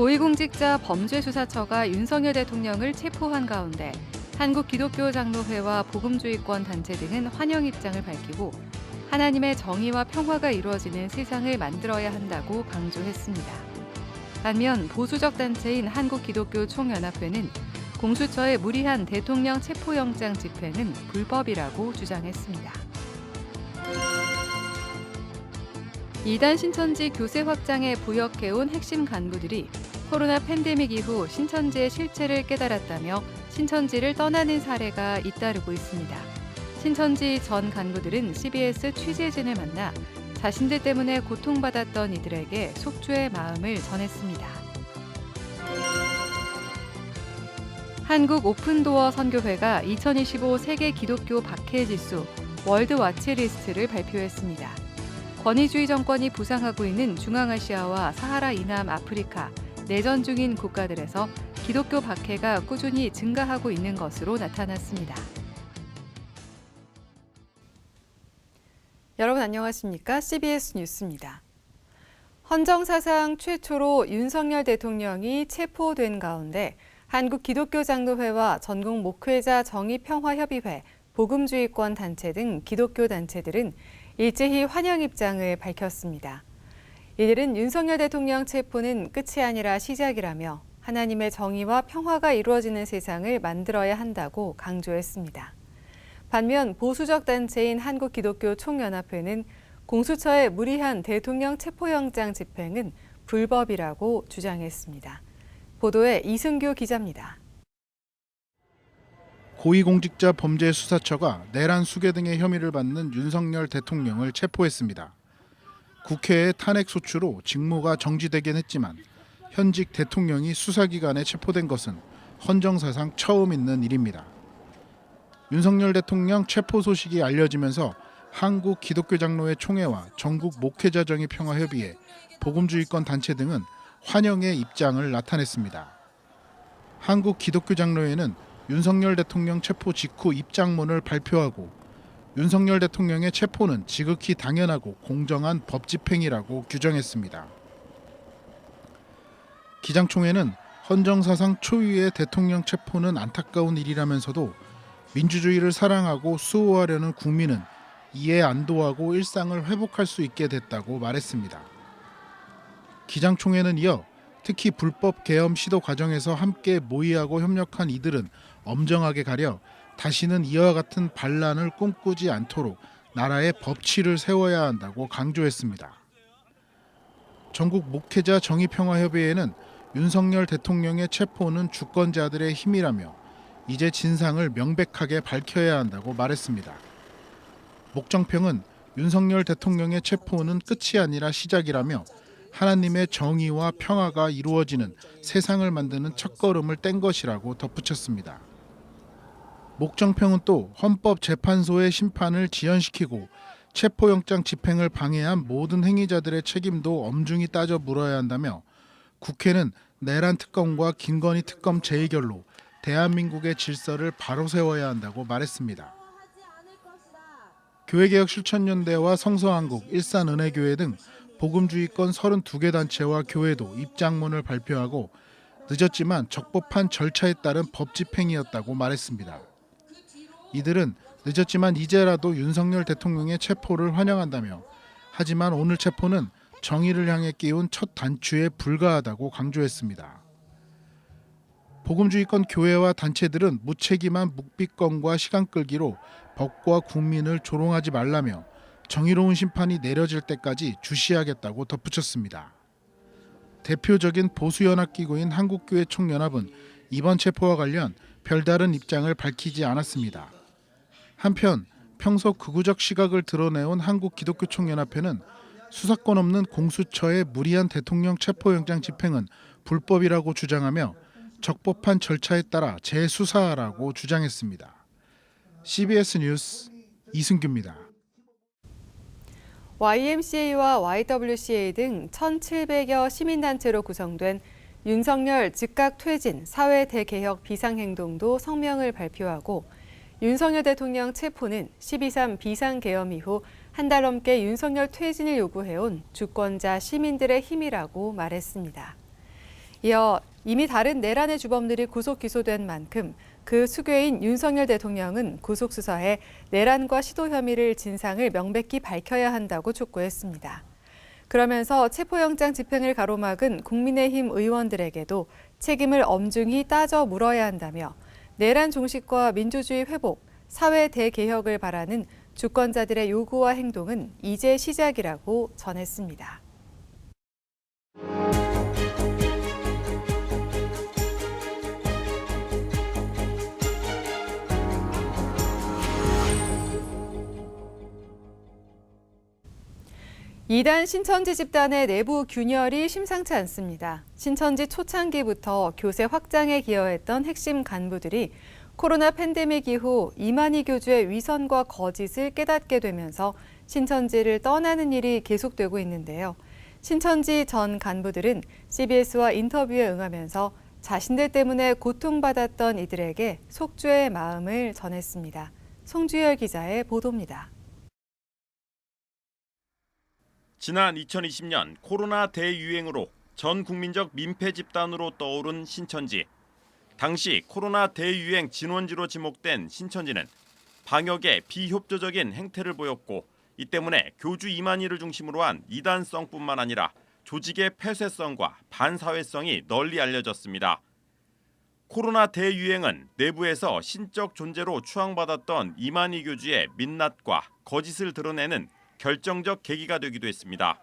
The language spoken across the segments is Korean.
고위공직자 범죄수사처가 윤석열 대통령을 체포한 가운데 한국기독교장로회와 복음주의권 단체 등은 환영 입장을 밝히고 하나님의 정의와 평화가 이루어지는 세상을 만들어야 한다고 강조했습니다. 반면 보수적 단체인 한국기독교총연합회는 공수처의 무리한 대통령 체포영장 집행은 불법이라고 주장했습니다. 이단 신천지 교세 확장에 부역해온 핵심 간부들이 코로나 팬데믹 이후 신천지의 실체를 깨달았다며 신천지를 떠나는 사례가 잇따르고 있습니다. 신천지 전 간부들은 CBS 취재진을 만나 자신들 때문에 고통받았던 이들에게 속주의 마음을 전했습니다. 한국 오픈도어 선교회가 2025 세계 기독교 박해지수 월드 와치리스트를 발표했습니다. 권위주의 정권이 부상하고 있는 중앙아시아와 사하라 이남 아프리카, 내전 중인 국가들에서 기독교 박해가 꾸준히 증가하고 있는 것으로 나타났습니다. 여러분 안녕하십니까? CBS 뉴스입니다. 헌정사상 최초로 윤석열 대통령이 체포된 가운데 한국기독교장로회와 전국 목회자 정의평화협의회, 복음주의권 단체 등 기독교 단체들은 일제히 환영 입장을 밝혔습니다. 이들은 윤석열 대통령 체포는 끝이 아니라 시작이라며 하나님의 정의와 평화가 이루어지는 세상을 만들어야 한다고 강조했습니다. 반면 보수적 단체인 한국기독교총연합회는 공수처의 무리한 대통령 체포영장 집행은 불법이라고 주장했습니다. 보도에 이승규 기자입니다. 고위공직자 범죄수사처가 내란 수괴 등의 혐의를 받는 윤석열 대통령을 체포했습니다. 국회의 탄핵소추로 직무가 정지되긴 했지만 현직 대통령이 수사기관에 체포된 것은 헌정사상 처음 있는 일입니다. 윤석열 대통령 체포 소식이 알려지면서 한국기독교장로회 총회와 전국 목회자 정의평화협의회, 복음주의권 단체 등은 환영의 입장을 나타냈습니다. 한국기독교장로회는 윤석열 대통령 체포 직후 입장문을 발표하고 윤석열 대통령의 체포는 지극히 당연하고 공정한 법 집행이라고 규정했습니다. 기장총회는 헌정사상 초유의 대통령 체포는 안타까운 일이라면서도 민주주의를 사랑하고 수호하려는 국민은 이에 안도하고 일상을 회복할 수 있게 됐다고 말했습니다. 기장총회는 이어 특히 불법 계엄 시도 과정에서 함께 모의하고 협력한 이들은 엄정하게 가려 다시는 이와 같은 반란을 꿈꾸지 않도록 나라의 법치를 세워야 한다고 강조했습니다. 전국 목회자 정의평화협의회는 윤석열 대통령의 체포는 주권자들의 힘이라며 이제 진상을 명백하게 밝혀야 한다고 말했습니다. 목정평은 윤석열 대통령의 체포는 끝이 아니라 시작이라며 하나님의 정의와 평화가 이루어지는 세상을 만드는 첫걸음을 뗀 것이라고 덧붙였습니다. 목정평은 또 헌법재판소의 심판을 지연시키고 체포영장 집행을 방해한 모든 행위자들의 책임도 엄중히 따져 물어야 한다며 국회는 내란 특검과 김건희 특검 재의결로 대한민국의 질서를 바로 세워야 한다고 말했습니다. 교회개혁 실천연대와 성서한국, 일산은혜교회 등 복음주의권 32개 단체와 교회도 입장문을 발표하고 늦었지만 적법한 절차에 따른 법 집행이었다고 말했습니다. 이들은 늦었지만 이제라도 윤석열 대통령의 체포를 환영한다며 하지만 오늘 체포는 정의를 향해 끼운 첫 단추에 불과하다고 강조했습니다. 복음주의권 교회와 단체들은 무책임한 묵비권과 시간 끌기로 법과 국민을 조롱하지 말라며 정의로운 심판이 내려질 때까지 주시하겠다고 덧붙였습니다. 대표적인 보수연합기구인 한국교회 총연합은 이번 체포와 관련 별다른 입장을 밝히지 않았습니다. 한편 평소 극우적 시각을 드러내온 한국기독교총연합회는 수사권 없는 공수처의 무리한 대통령 체포영장 집행은 불법이라고 주장하며 적법한 절차에 따라 재수사하라고 주장했습니다. CBS 뉴스 이승규입니다. YMCA와 YWCA 등 1,700여 시민단체로 구성된 윤석열 즉각 퇴진 사회 대개혁 비상행동도 성명을 발표하고 윤석열 대통령 체포는 12.3 비상계엄 이후 한 달 넘게 윤석열 퇴진을 요구해온 주권자 시민들의 힘이라고 말했습니다. 이어 이미 다른 내란의 주범들이 구속 기소된 만큼 그 수괴인 윤석열 대통령은 구속수사에 내란과 시도 혐의를 진상을 명백히 밝혀야 한다고 촉구했습니다. 그러면서 체포영장 집행을 가로막은 국민의힘 의원들에게도 책임을 엄중히 따져 물어야 한다며 내란 종식과 민주주의 회복, 사회 대개혁을 바라는 주권자들의 요구와 행동은 이제 시작이라고 전했습니다. 이단 신천지 집단의 내부 균열이 심상치 않습니다. 신천지 초창기부터 교세 확장에 기여했던 핵심 간부들이 코로나 팬데믹 이후 이만희 교주의 위선과 거짓을 깨닫게 되면서 신천지를 떠나는 일이 계속되고 있는데요. 신천지 전 간부들은 CBS와 인터뷰에 응하면서 자신들 때문에 고통받았던 이들에게 속죄의 마음을 전했습니다. 송주열 기자의 보도입니다. 지난 2020년 코로나 대유행으로 전 국민적 민폐 집단으로 떠오른 신천지. 당시 코로나 대유행 진원지로 지목된 신천지는 방역에 비협조적인 행태를 보였고 이 때문에 교주 이만희를 중심으로 한 이단성뿐만 아니라 조직의 폐쇄성과 반사회성이 널리 알려졌습니다. 코로나 대유행은 내부에서 신적 존재로 추앙받았던 이만희 교주의 민낯과 거짓을 드러내는 결정적 계기가 되기도 했습니다.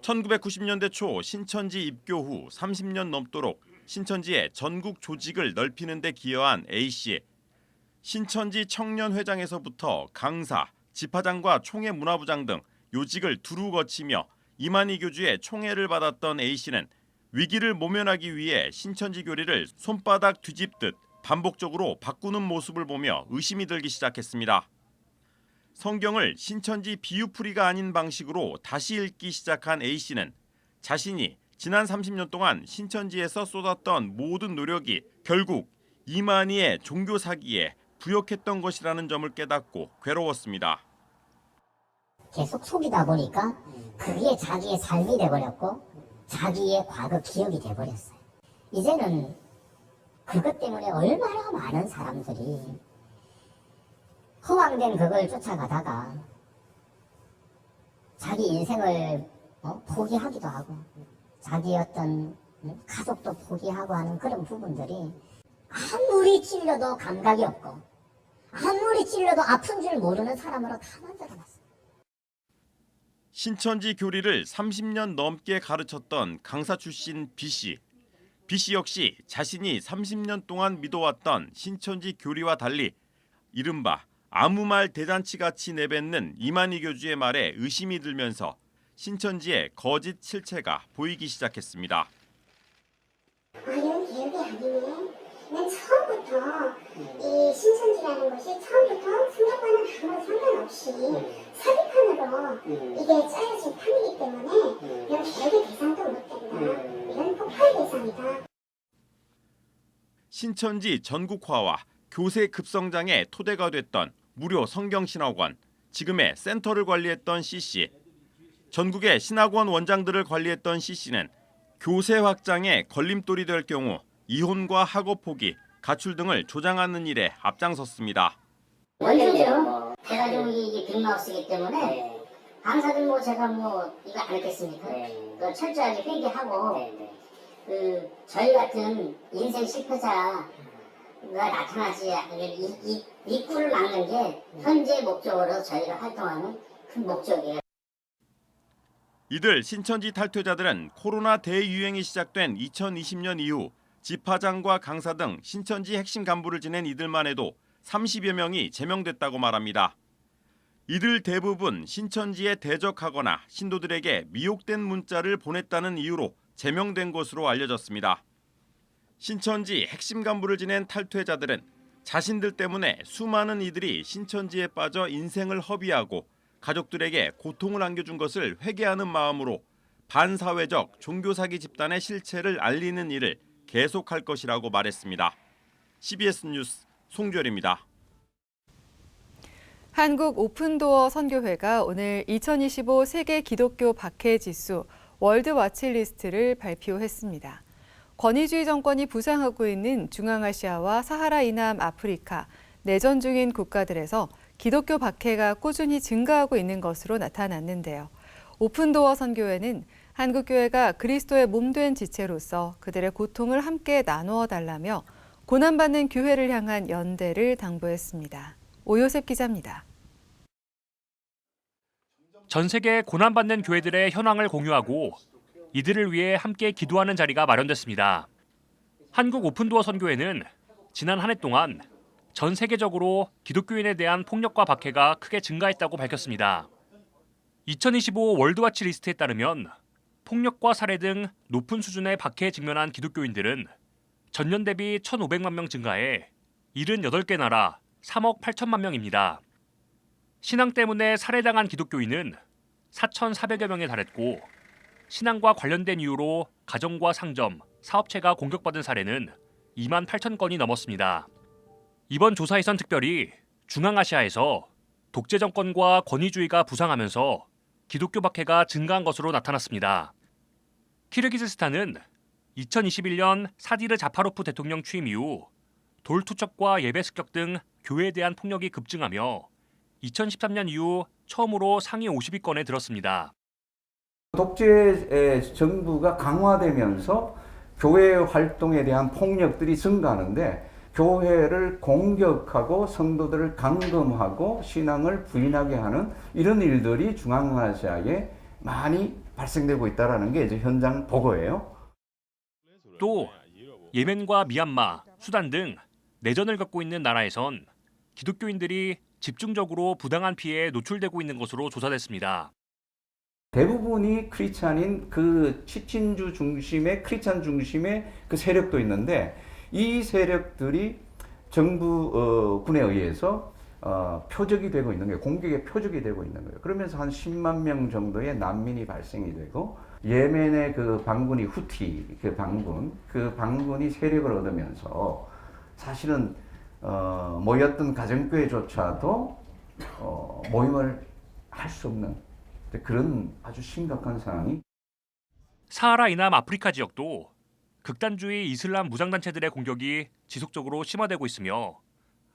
1990년대 초 신천지 입교 후 30년 넘도록 신천지의 전국 조직을 넓히는 데 기여한 A씨. 신천지 청년회장에서부터 강사, 집화장과 총회 문화부장 등 요직을 두루 거치며 이만희 교주의 총애를 받았던 A씨는 위기를 모면하기 위해 신천지 교리를 손바닥 뒤집듯 반복적으로 바꾸는 모습을 보며 의심이 들기 시작했습니다. 성경을 신천지 비유풀이가 아닌 방식으로 다시 읽기 시작한 A씨는 자신이 지난 30년 동안 신천지에서 쏟았던 모든 노력이 결국 이만희의 종교 사기에 부역했던 것이라는 점을 깨닫고 괴로웠습니다. 계속 속이다 보니까 그게 자기의 삶이 돼버렸고 자기의 과거 기억이 돼버렸어요. 이제는 그것 때문에 얼마나 많은 사람들이 허황된 그걸 쫓아가다가 자기 인생을 포기하기도 하고 자기 어떤 가족도 포기하고 하는 그런 부분들이 아무리 찔려도 감각이 없고 아무리 찔려도 아픈 줄 모르는 사람으로 다 만들어놨어요. 신천지 교리를 30년 넘게 가르쳤던 강사 출신 B씨. B씨 역시 자신이 30년 동안 믿어왔던 신천지 교리와 달리 이른바 아무 말 대잔치같이 내뱉는 이만희 교주의 말에 의심이 들면서 신천지의 거짓 실체가 보이기 시작했습니다. 이런 개혁이 아니네. 난 처음부터 이 신천지라는 것이 처음부터 성경과는 아무 상관없이 사기판으로 이게 짜여진 판이기 때문에 이런 개혁의 대상도 못 된다. 이런 폭발 대상이다. 신천지 전국화와 교세 급성장의 토대가 됐던 무료 성경신학원, 지금의 센터를 관리했던 C씨. 전국의 신학원 원장들을 관리했던 C씨는 교세 확장에 걸림돌이 될 경우 이혼과 학업 포기, 가출 등을 조장하는 일에 앞장섰습니다. 원래죠. 대가족이 빅마우스이기 때문에 강사들 제가 이거 안 했겠습니까? 또 철저하게 회개하고 저희 같은 인생 실패자가 나타나지 이 꿀을 막는 게 현재 목적으로 저희가 활동하는 큰 목적이에요. 이들 신천지 탈퇴자들은 코로나 대유행이 시작된 2020년 이후 집화장과 강사 등 신천지 핵심 간부를 지낸 이들만 해도 30여 명이 제명됐다고 말합니다. 이들 대부분 신천지에 대적하거나 신도들에게 미혹된 문자를 보냈다는 이유로 제명된 것으로 알려졌습니다. 신천지 핵심 간부를 지낸 탈퇴자들은 자신들 때문에 수많은 이들이 신천지에 빠져 인생을 허비하고 가족들에게 고통을 안겨준 것을 회개하는 마음으로 반사회적 종교사기 집단의 실체를 알리는 일을 계속할 것이라고 말했습니다. CBS 뉴스 송주열입니다. 한국 오픈도어 선교회가 오늘 2025 세계 기독교 박해지수 월드 와치리스트를 발표했습니다. 권위주의 정권이 부상하고 있는 중앙아시아와 사하라 이남 아프리카, 내전 중인 국가들에서 기독교 박해가 꾸준히 증가하고 있는 것으로 나타났는데요. 오픈도어 선교회는 한국교회가 그리스도의 몸된 지체로서 그들의 고통을 함께 나누어 달라며 고난받는 교회를 향한 연대를 당부했습니다. 오요셉 기자입니다. 전 세계 고난받는 교회들의 현황을 공유하고 이들을 위해 함께 기도하는 자리가 마련됐습니다. 한국 오픈도어 선교회는 지난 한 해 동안 전 세계적으로 기독교인에 대한 폭력과 박해가 크게 증가했다고 밝혔습니다. 2025 월드와치 리스트에 따르면 폭력과 살해 등 높은 수준의 박해에 직면한 기독교인들은 전년 대비 1,500만 명 증가해 78개 나라 3억 8천만 명입니다. 신앙 때문에 살해당한 기독교인은 4,400여 명에 달했고 신앙과 관련된 이유로 가정과 상점, 사업체가 공격받은 사례는 2만 8천 건이 넘었습니다. 이번 조사에선 특별히 중앙아시아에서 독재 정권과 권위주의가 부상하면서 기독교 박해가 증가한 것으로 나타났습니다. 키르기즈스탄은 2021년 사디르 자파로프 대통령 취임 이후 돌 투척과 예배 습격 등 교회에 대한 폭력이 급증하며 2013년 이후 처음으로 상위 50위권에 들었습니다. 독재 정부가 강화되면서 교회 활동에 대한 폭력들이 증가하는데 교회를 공격하고 성도들을 감금하고 신앙을 부인하게 하는 이런 일들이 중앙아시아에 많이 발생되고 있다는 게 이제 현장 보고예요. 또 예멘과 미얀마, 수단 등 내전을 겪고 있는 나라에선 기독교인들이 집중적으로 부당한 피해에 노출되고 있는 것으로 조사됐습니다. 대부분이 크리스찬인 그 치친주 중심의 크리스찬 중심의 그 세력도 있는데 이 세력들이 정부 군에 의해서 표적이 되고 있는 거예요. 공격의 표적이 되고 있는 거예요. 그러면서 한 10만 명 정도의 난민이 발생이 되고 예멘의 그 반군이 후티 그 반군이 세력을 얻으면서 사실은 모였던 가정교회조차도 모임을 할 수 없는 그런 아주 심각한 상황이. 사하라 이남 아프리카 지역도 극단주의 이슬람 무장단체들의 공격이 지속적으로 심화되고 있으며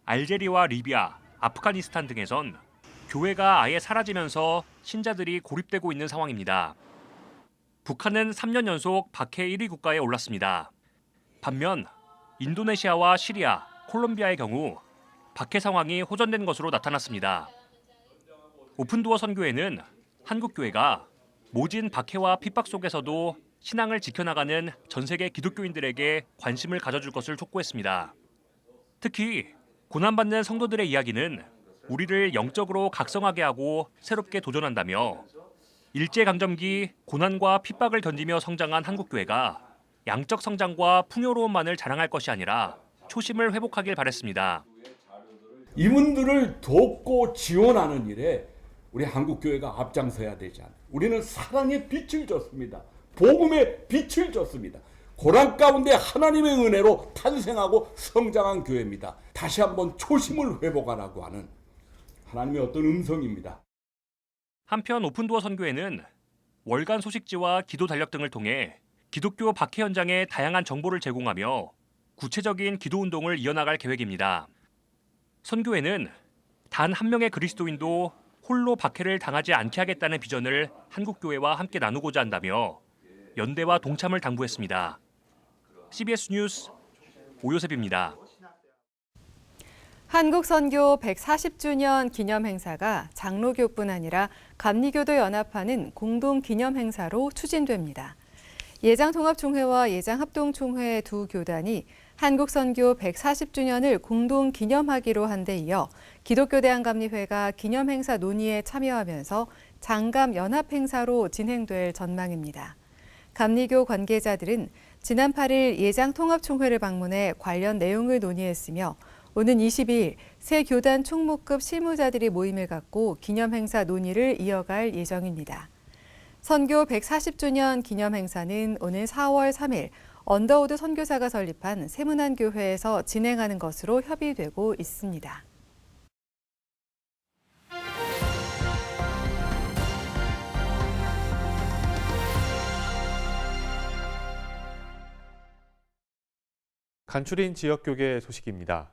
알제리와 리비아, 아프가니스탄 등에선 교회가 아예 사라지면서 신자들이 고립되고 있는 상황입니다. 북한은 3년 연속 박해 1위 국가에 올랐습니다. 반면 인도네시아와 시리아, 콜롬비아의 경우 박해 상황이 호전된 것으로 나타났습니다. 오픈도어 선교회는 한국교회가 모진 박해와 핍박 속에서도 신앙을 지켜나가는 전 세계 기독교인들에게 관심을 가져줄 것을 촉구했습니다. 특히 고난받는 성도들의 이야기는 우리를 영적으로 각성하게 하고 새롭게 도전한다며 일제강점기 고난과 핍박을 견디며 성장한 한국교회가 양적 성장과 풍요로움만을 자랑할 것이 아니라 초심을 회복하길 바랬습니다. 이분들을 돕고 지원하는 일에 우리 한국교회가 앞장서야 되지 않아요. 우리는 사랑의 빛을 줬습니다. 복음의 빛을 줬습니다. 고난 가운데 하나님의 은혜로 탄생하고 성장한 교회입니다. 다시 한번 초심을 회복하라고 하는 하나님의 어떤 음성입니다. 한편 오픈도어 선교회는 월간 소식지와 기도 달력 등을 통해 기독교 박해 현장의 다양한 정보를 제공하며 구체적인 기도 운동을 이어나갈 계획입니다. 선교회는 단 한 명의 그리스도인도 홀로 박해를 당하지 않게 하겠다는 비전을 한국교회와 함께 나누고자 한다며 연대와 동참을 당부했습니다. CBS 뉴스 오요셉입니다. 한국선교 140주년 기념 행사가 장로교뿐 아니라 감리교도 연합하는 공동 기념 행사로 추진됩니다. 예장통합총회와 예장합동총회 두 교단이 한국선교 140주년을 공동 기념하기로 한 데 이어 기독교대한감리회가 기념행사 논의에 참여하면서 장감 연합행사로 진행될 전망입니다. 감리교 관계자들은 지난 8일 예장통합총회를 방문해 관련 내용을 논의했으며 오는 22일 새 교단 총무급 실무자들이 모임을 갖고 기념행사 논의를 이어갈 예정입니다. 선교 140주년 기념행사는 오늘 4월 3일 언더우드 선교사가 설립한 세문안교회에서 진행하는 것으로 협의되고 있습니다. 간추린 지역교계 소식입니다.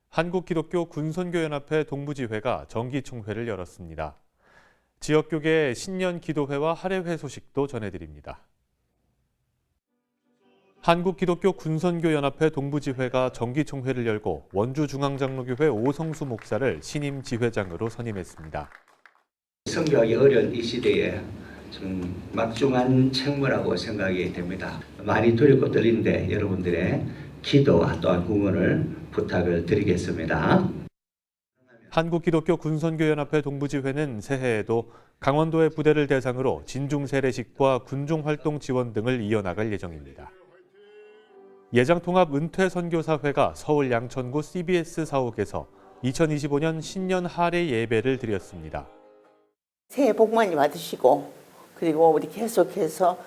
한국기독교 군선교연합회 동부지회가 정기총회를 열었습니다. 지역교계 신년 기도회와 할애회 소식도 전해드립니다. 한국기독교 군선교연합회 동부지회가 정기총회를 열고 원주중앙장로교회 오성수 목사를 신임 지회장으로 선임했습니다. 선교하기 어려운 이 시대에 좀 막중한 책무라고 생각이 됩니다. 많이 두렵고 떨리는데 여러분들의 기도와 또한 응원을 부탁을 드리겠습니다. 한국기독교 군선교연합회 동부지회는 새해에도 강원도의 부대를 대상으로 진중 세례식과 군중 활동 지원 등을 이어나갈 예정입니다. 예장통합 은퇴선교사회가 서울 양천구 CBS 사옥에서 2025년 신년 할애 예배를 드렸습니다. 새해 복 많이 받으시고 그리고 우리 계속해서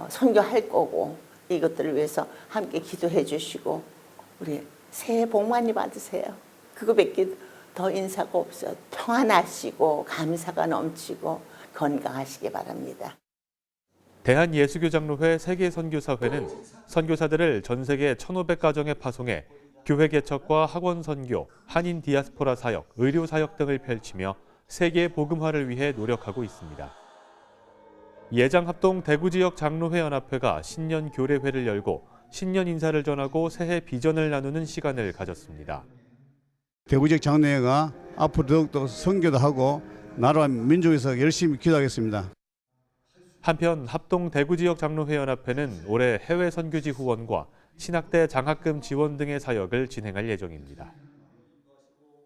선교할 거고 이것들을 위해서 함께 기도해 주시고 우리 새해 복 많이 받으세요. 그거밖에 더 인사가 없어요. 평안하시고 감사가 넘치고 건강하시기 바랍니다. 대한예수교장로회 세계선교사회는 선교사들을 전 세계 1,500가정에 파송해 교회 개척과 학원 선교, 한인 디아스포라 사역, 의료 사역 등을 펼치며 세계 복음화를 위해 노력하고 있습니다. 예장합동 대구지역 장로회 연합회가 신년 교례회를 열고 신년 인사를 전하고 새해 비전을 나누는 시간을 가졌습니다. 대구지역 장로회가 앞으로 더욱더 선교도 하고 나라와 민족에서 열심히 기도하겠습니다. 한편 합동 대구지역 장로회 연합회는 올해 해외 선교지 후원과 신학대 장학금 지원 등의 사역을 진행할 예정입니다.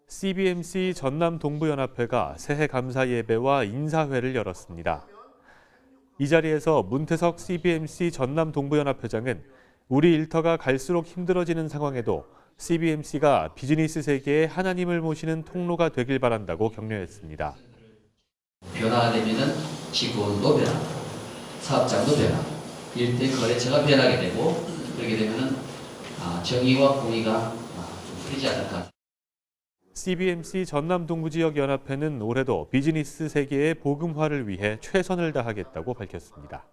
CBMC 전남 동부연합회가 새해 감사 예배와 인사회를 열었습니다. 이 자리에서 문태석 CBMC 전남 동부연합회장은 우리 일터가 갈수록 힘들어지는 상황에도 CBMC가 비즈니스 세계에 하나님을 모시는 통로가 되길 바란다고 격려했습니다. 변화가 되면은 직원도 변하고 사업장도 변하고 일대 거래처가 변하게 되고 그렇게 되면은 정의와 공의가 좀 풀리지 않을까. CBMC 전남 동부지역 연합회는 올해도 비즈니스 세계의 복음화를 위해 최선을 다하겠다고 밝혔습니다.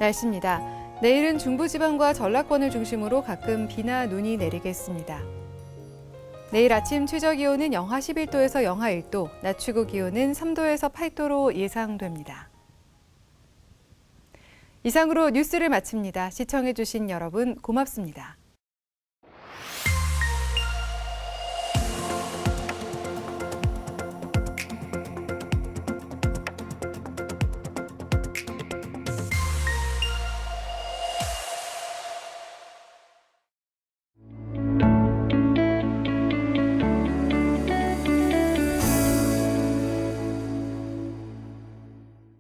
날씨입니다. 내일은 중부지방과 전라권을 중심으로 가끔 비나 눈이 내리겠습니다. 내일 아침 최저기온은 영하 11도에서 영하 1도, 낮 최고 기온은 3도에서 8도로 예상됩니다. 이상으로 뉴스를 마칩니다. 시청해주신 여러분 고맙습니다.